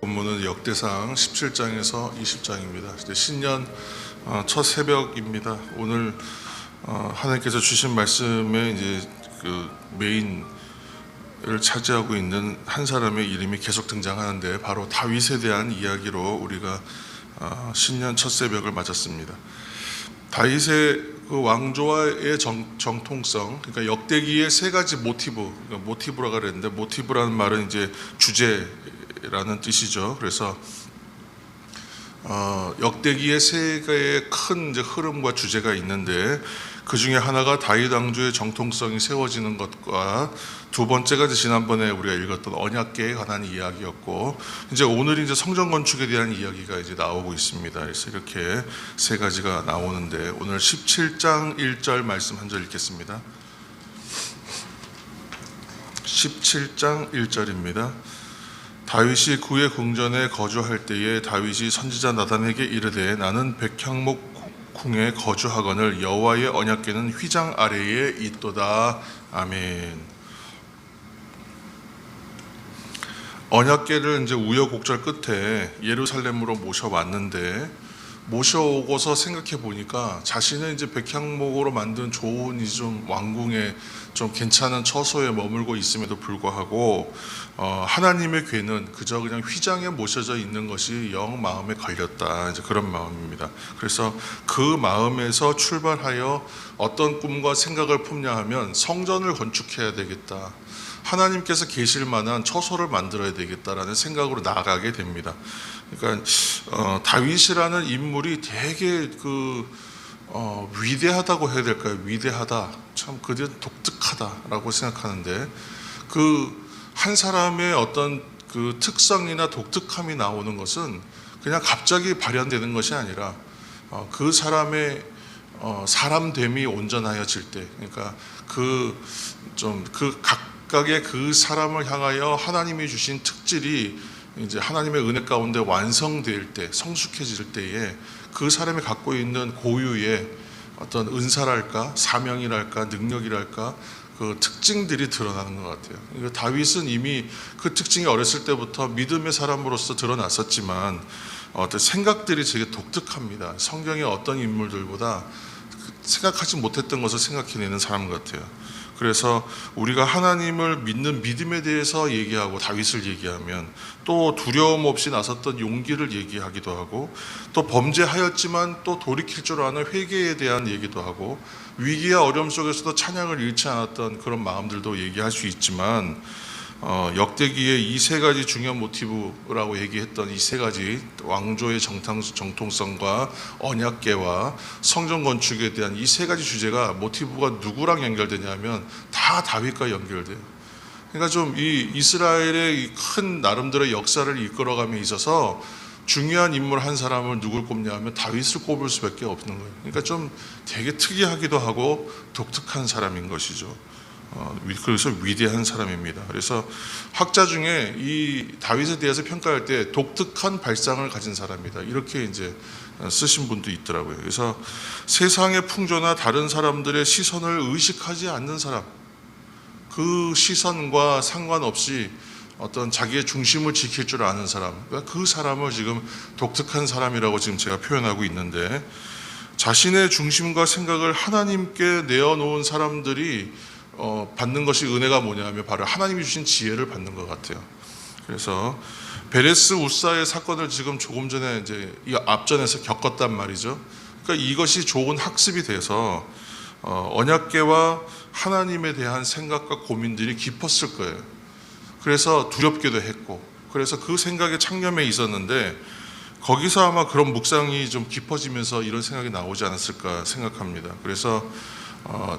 본문은 역대상 17장에서 20장입니다. 신년 첫 새벽입니다. 오늘 하나님께서 주신 말씀에 이제 그 메인을 차지하고 있는 한 사람의 이름이 계속 등장하는데 바로 다윗에 대한 이야기로 우리가 신년 첫 새벽을 맞았습니다. 다윗의 그 왕조와의 정통성, 그러니까 역대기의 세 가지 모티브라고 그랬는데, 모티브라는 말은 이제 주제라는 뜻이죠. 그래서 역대기의 세 개의 큰 이제 흐름과 주제가 있는데, 그 중에 하나가 다윗 왕조의 정통성이 세워지는 것과 두 번째가 지난번에 우리가 읽었던 언약궤에 관한 이야기였고, 이제 오늘 이제 성전 건축에 대한 이야기가 이제 나오고 있습니다. 그래서 이렇게 세 가지가 나오는데, 오늘 17장 1절 말씀 한 절 읽겠습니다. 17장 1절입니다. 다윗이 그의 궁전에 거주할 때에 다윗이 선지자 나단에게 이르되, 나는 백향목 궁에 거주하거늘 여호와의 언약궤는 휘장 아래에 있도다. 아멘. 언약궤를 이제 우여곡절 끝에 예루살렘으로 모셔왔는데, 모셔오고서 생각해 보니까 자신은 이제 백향목으로 만든 좋은 좀 왕궁에 좀 괜찮은 처소에 머물고 있음에도 불구하고 하나님의 궤는 그저 그냥 휘장에 모셔져 있는 것이 영 마음에 걸렸다, 이제 그런 마음입니다. 그래서 그 마음에서 출발하여 어떤 꿈과 생각을 품냐 하면 성전을 건축해야 되겠다, 하나님께서 계실 만한 처소를 만들어야 되겠다라는 생각으로 나아가게 됩니다. 그러니까 다윗이라는 인물이 되게 위대하다고 해야 될까요? 위대하다, 참 그는 독특하다라고 생각하는데, 그 한 사람의 어떤 그 특성이나 독특함이 나오는 것은 그냥 갑자기 발현되는 것이 아니라 그 사람의 사람됨이 온전하여질 때, 그러니까 그 각각의 그 사람을 향하여 하나님이 주신 특질이 이제 하나님의 은혜 가운데 완성될 때, 성숙해질 때에 그 사람이 갖고 있는 고유의 어떤 은사랄까, 사명이랄까, 능력이랄까, 그 특징들이 드러나는 것 같아요. 그러니까 다윗은 이미 그 특징이 어렸을 때부터 믿음의 사람으로서 드러났었지만 어떤 생각들이 되게 독특합니다. 성경의 어떤 인물들보다 생각하지 못했던 것을 생각해내는 사람 같아요. 그래서 우리가 하나님을 믿는 믿음에 대해서 얘기하고 다윗을 얘기하면, 또 두려움 없이 나섰던 용기를 얘기하기도 하고, 또 범죄하였지만 또 돌이킬 줄 아는 회개에 대한 얘기도 하고, 위기와 어려움 속에서도 찬양을 잃지 않았던 그런 마음들도 얘기할 수 있지만, 역대기의 이 세 가지 중요한 모티브라고 얘기했던 이 세 가지, 왕조의 정통성과 언약궤와 성전 건축에 대한 이 세 가지 주제가, 모티브가 누구랑 연결되냐면 다 다윗과 연결돼요. 그러니까 좀 이 이스라엘의 큰 나름대로의 역사를 이끌어감에 있어서 중요한 인물 한 사람을 누굴 꼽냐면 다윗을 꼽을 수밖에 없는 거예요. 그러니까 좀 되게 특이하기도 하고 독특한 사람인 것이죠. 그래서 위대한 사람입니다. 그래서 학자 중에 이 다윗에 대해서 평가할 때 독특한 발상을 가진 사람이다, 이렇게 이제 쓰신 분도 있더라고요. 그래서 세상의 풍조나 다른 사람들의 시선을 의식하지 않는 사람, 그 시선과 상관없이 어떤 자기의 중심을 지킬 줄 아는 사람, 그 사람을 지금 독특한 사람이라고 지금 제가 표현하고 있는데, 자신의 중심과 생각을 하나님께 내어놓은 사람들이 받는 것이 은혜가 뭐냐면 바로 하나님이 주신 지혜를 받는 것 같아요. 그래서 베레스 우사의 사건을 지금 조금 전에 이제 이 앞전에서 겪었단 말이죠. 그러니까 이것이 좋은 학습이 돼서 언약궤와 하나님에 대한 생각과 고민들이 깊었을 거예요. 그래서 두렵기도 했고, 그래서 그 생각에 창념해 있었는데, 거기서 아마 그런 묵상이 좀 깊어지면서 이런 생각이 나오지 않았을까 생각합니다. 그래서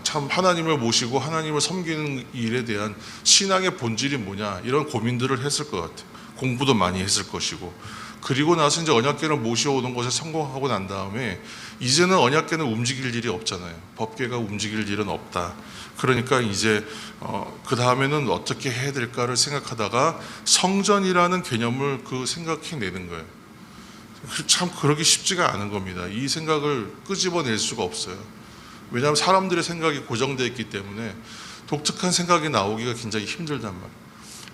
참 하나님을 모시고 하나님을 섬기는 일에 대한 신앙의 본질이 뭐냐, 이런 고민들을 했을 것 같아요. 공부도 많이 했을 것이고, 그리고 나서 이제 언약궤를 모셔오는 것에 성공하고 난 다음에 이제는 언약궤는 움직일 일이 없잖아요. 법궤가 움직일 일은 없다. 그러니까 이제 그 다음에는 어떻게 해야 될까를 생각하다가 성전이라는 개념을 생각해내는 거예요. 참 그러기 쉽지가 않은 겁니다. 이 생각을 끄집어낼 수가 없어요. 왜냐하면 사람들의 생각이 고정되어 있기 때문에 독특한 생각이 나오기가 굉장히 힘들단 말이에요.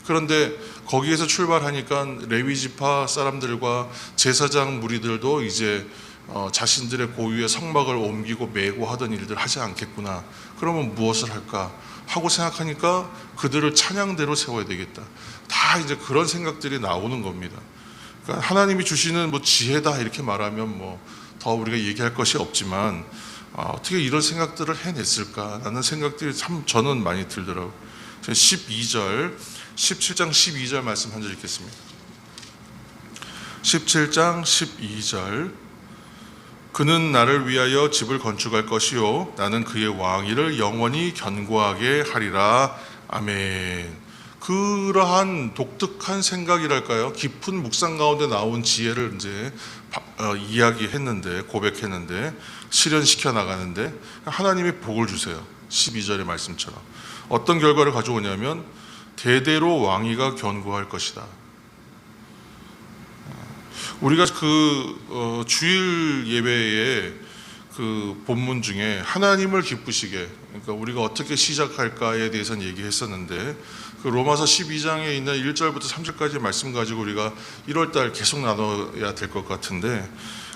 그런데 거기에서 출발하니까 레위 지파 사람들과 제사장 무리들도 이제 자신들의 고유의 성막을 옮기고 메고 하던 일들 하지 않겠구나. 그러면 무엇을 할까 하고 생각하니까 그들을 찬양대로 세워야 되겠다. 다 이제 그런 생각들이 나오는 겁니다. 그러니까 하나님이 주시는 뭐 지혜다 이렇게 말하면 뭐 더 우리가 얘기할 것이 없지만 어떻게 이런 생각들을 해냈을까 라는 생각들이 참 저는 많이 들더라고요. 17장 12절 말씀 한 절 읽겠습니다. 17장 12절 그는 나를 위하여 집을 건축할 것이요 나는 그의 왕위를 영원히 견고하게 하리라. 아멘. 그러한 독특한 생각이랄까요? 깊은 묵상 가운데 나온 지혜를 이제 이야기했는데, 고백했는데, 실현시켜 나가는데 하나님이 복을 주세요. 12절의 말씀처럼 어떤 결과를 가져오냐면 대대로 왕위가 견고할 것이다. 우리가 그 주일 예배에 그 본문 중에 하나님을 기쁘시게, 그러니까 우리가 어떻게 시작할까에 대해서는 얘기했었는데 그 로마서 12장에 있는 1절부터 3절까지 말씀 가지고 우리가 1월달 계속 나눠야 될 것 같은데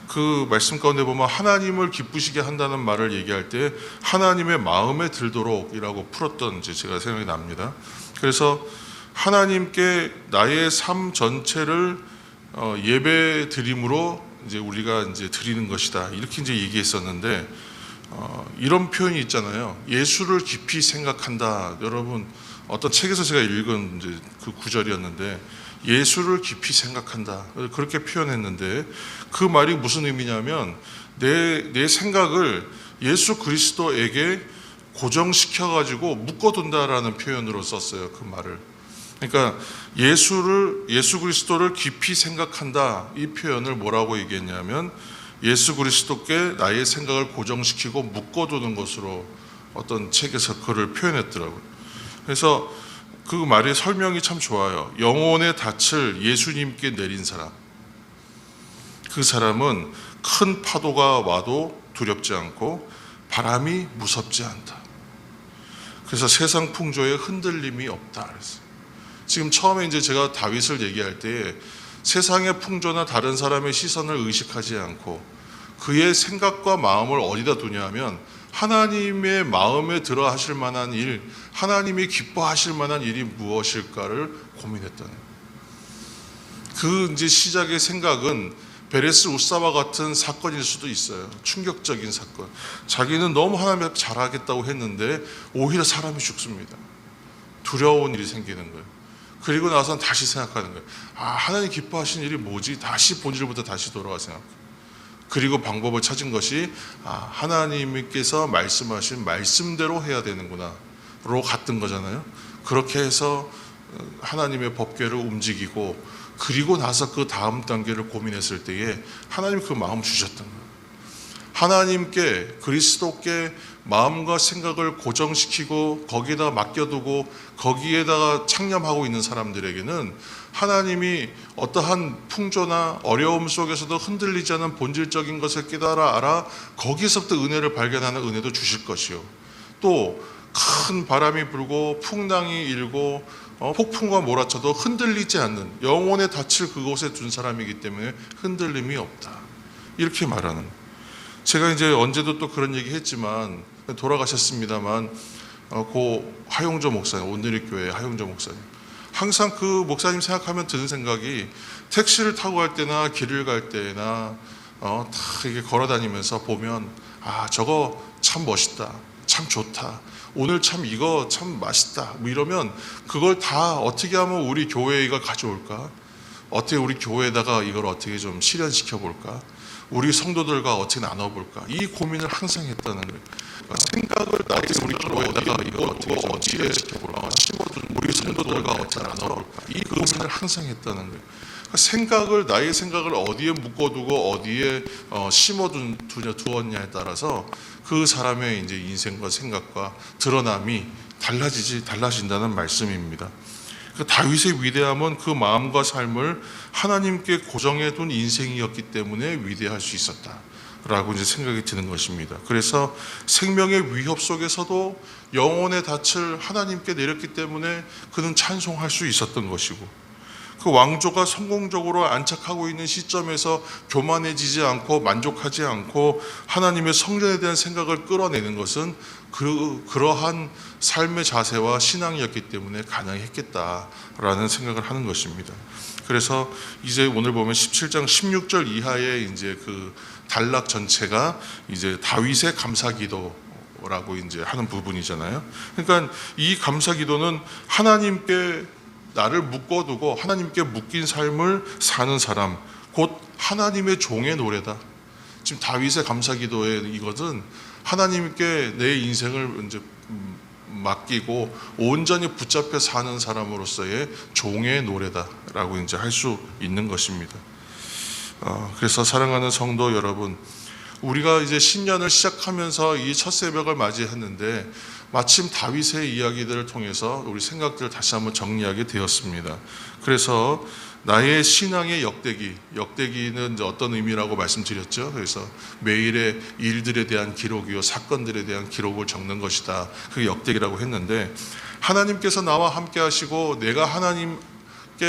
그 말씀 가운데 보면 하나님을 기쁘시게 한다는 말을 얘기할 때 하나님의 마음에 들도록이라고 풀었던 이제 제가 생각이 납니다. 그래서 하나님께 나의 삶 전체를 예배 드림으로 이제 우리가 이제 드리는 것이다 이렇게 이제 얘기했었는데 이런 표현이 있잖아요. 예수를 깊이 생각한다. 여러분 어떤 책에서 제가 읽은 이제 그 구절이었는데 예수를 깊이 생각한다 그렇게 표현했는데 그 말이 무슨 의미냐면 내 생각을 예수 그리스도에게 고정시켜 가지고 묶어둔다라는 표현으로 썼어요. 그 말을. 그러니까 예수 그리스도를 깊이 생각한다 이 표현을 뭐라고 얘기했냐면 예수 그리스도께 나의 생각을 고정시키고 묶어두는 것으로 어떤 책에서 그를 표현했더라고요. 그래서 그 말의 설명이 참 좋아요. 영혼의 닻을 예수님께 내린 사람, 그 사람은 큰 파도가 와도 두렵지 않고 바람이 무섭지 않다. 그래서 세상 풍조에 흔들림이 없다 그랬어요. 지금 처음에 이제 제가 다윗을 얘기할 때 세상의 풍조나 다른 사람의 시선을 의식하지 않고 그의 생각과 마음을 어디다 두냐면 하나님의 마음에 들어 하실 만한 일, 하나님이 기뻐하실 만한 일이 무엇일까를 고민했다는 그 이제 시작의 생각은 베레스 우사와 같은 사건일 수도 있어요. 충격적인 사건. 자기는 너무 하나님 잘하겠다고 했는데 오히려 사람이 죽습니다. 두려운 일이 생기는 거예요. 그리고 나서는 다시 생각하는 거예요. 하나님 기뻐하시는 일이 뭐지? 다시 본질부터 다시 돌아가 생각해요. 그리고 방법을 찾은 것이 하나님께서 말씀하신 말씀대로 해야 되는구나 로 갔던 거잖아요. 그렇게 해서 하나님의 법궤를 움직이고 그리고 나서 그 다음 단계를 고민했을 때에 하나님이 그 마음을 주셨던 거예요. 하나님께 그리스도께 마음과 생각을 고정시키고 거기에다가 맡겨두고 거기에다가 창념하고 있는 사람들에게는 하나님이 어떠한 풍조나 어려움 속에서도 흔들리지 않은 본질적인 것을 깨달아 알아 거기서부터 은혜를 발견하는 은혜도 주실 것이요. 또 큰 바람이 불고 풍랑이 일고 폭풍과 몰아쳐도 흔들리지 않는 영혼의 닻을 그곳에 둔 사람이기 때문에 흔들림이 없다. 이렇게 말하는. 제가 이제 언제도 또 그런 얘기 했지만 돌아가셨습니다만 고 하용조 목사님, 온누리 교회 하용조 목사님, 항상 그 목사님 생각하면 드는 생각이 택시를 타고 갈 때나 길을 갈 때나 다 이렇게 걸어 다니면서 보면 저거 참 멋있다, 참 좋다, 오늘 참 이거 참 맛있다 뭐 이러면 그걸 다 어떻게 하면 우리 교회가 가져올까, 어떻게 우리 교회에다가 이걸 어떻게 좀 실현시켜 볼까, 우리 성도들과 어떻게 나눠볼까, 이 고민을 항상 했다는 거예요. 생각을 나의 우리 교회에다가 이걸 어떻게 좀 실현시켜볼까, 우리 성도들과 어떻게 나눠볼까, 이 고민을 항상 했다는 거예요. 생각을, 나의 생각을 어디에 묶어두고 어디에 심어두었냐에 따라서 그 사람의 이제 인생과 생각과 드러남이 달라진다는 말씀입니다. 그 다윗의 위대함은 그 마음과 삶을 하나님께 고정해둔 인생이었기 때문에 위대할 수 있었다 라고 이제 생각이 드는 것입니다. 그래서 생명의 위협 속에서도 영혼의 닻을 하나님께 내렸기 때문에 그는 찬송할 수 있었던 것이고, 그 왕조가 성공적으로 안착하고 있는 시점에서 교만해지지 않고 만족하지 않고 하나님의 성전에 대한 생각을 끌어내는 것은 그러한 삶의 자세와 신앙이었기 때문에 가능했겠다라는 생각을 하는 것입니다. 그래서 이제 오늘 보면 17장 16절 이하의 이제 그 단락 전체가 이제 다윗의 감사기도라고 이제 하는 부분이잖아요. 그러니까 이 감사기도는 하나님께 나를 묶어두고 하나님께 묶인 삶을 사는 사람, 곧 하나님의 종의 노래다. 지금 다윗의 감사기도의 이것은 하나님께 내 인생을 이제 맡기고 온전히 붙잡혀 사는 사람으로서의 종의 노래다라고 이제 할 수 있는 것입니다. 그래서 사랑하는 성도 여러분, 우리가 이제 신년을 시작하면서 이 첫 새벽을 맞이했는데 마침 다윗의 이야기들을 통해서 우리 생각들을 다시 한번 정리하게 되었습니다. 그래서 나의 신앙의 역대기는 이제 어떤 의미라고 말씀드렸죠. 그래서 매일의 일들에 대한 기록이요, 사건들에 대한 기록을 적는 것이다. 그게 역대기라고 했는데, 하나님께서 나와 함께 하시고 내가 하나님께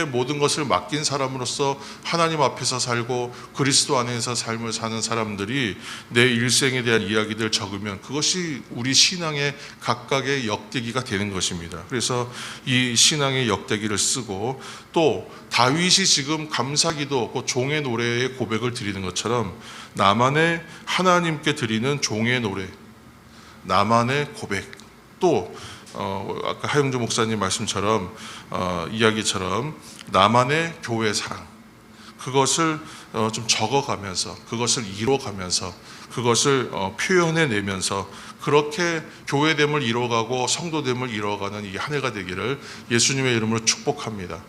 모든 것을 맡긴 사람으로서 하나님 앞에서 살고 그리스도 안에서 삶을 사는 사람들이 내 일생에 대한 이야기들을 적으면 그것이 우리 신앙의 각각의 역대기가 되는 것입니다. 그래서 이 신앙의 역대기를 쓰고, 또 다윗이 지금 감사기도, 그 종의 노래의 고백을 드리는 것처럼 나만의 하나님께 드리는 종의 노래, 나만의 고백, 또 아까 하영주 목사님 말씀처럼 이야기처럼 나만의 교회 사랑, 그것을 좀 적어가면서, 그것을 이뤄가면서, 그것을 표현해내면서 그렇게 교회됨을 이뤄가고 성도됨을 이뤄가는 이 한 해가 되기를 예수님의 이름으로 축복합니다.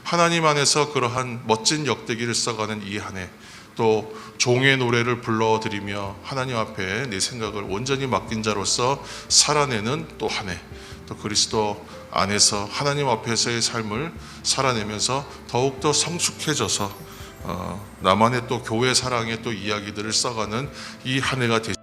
하나님 안에서 그러한 멋진 역대기를 써가는 이 한 해, 또 종의 노래를 불러드리며 하나님 앞에 내 생각을 온전히 맡긴 자로서 살아내는 또 한 해, 또 그리스도 안에서 하나님 앞에서의 삶을 살아내면서 더욱더 성숙해져서 나만의 또 교회 사랑의 또 이야기들을 써가는 이 한 해가 되시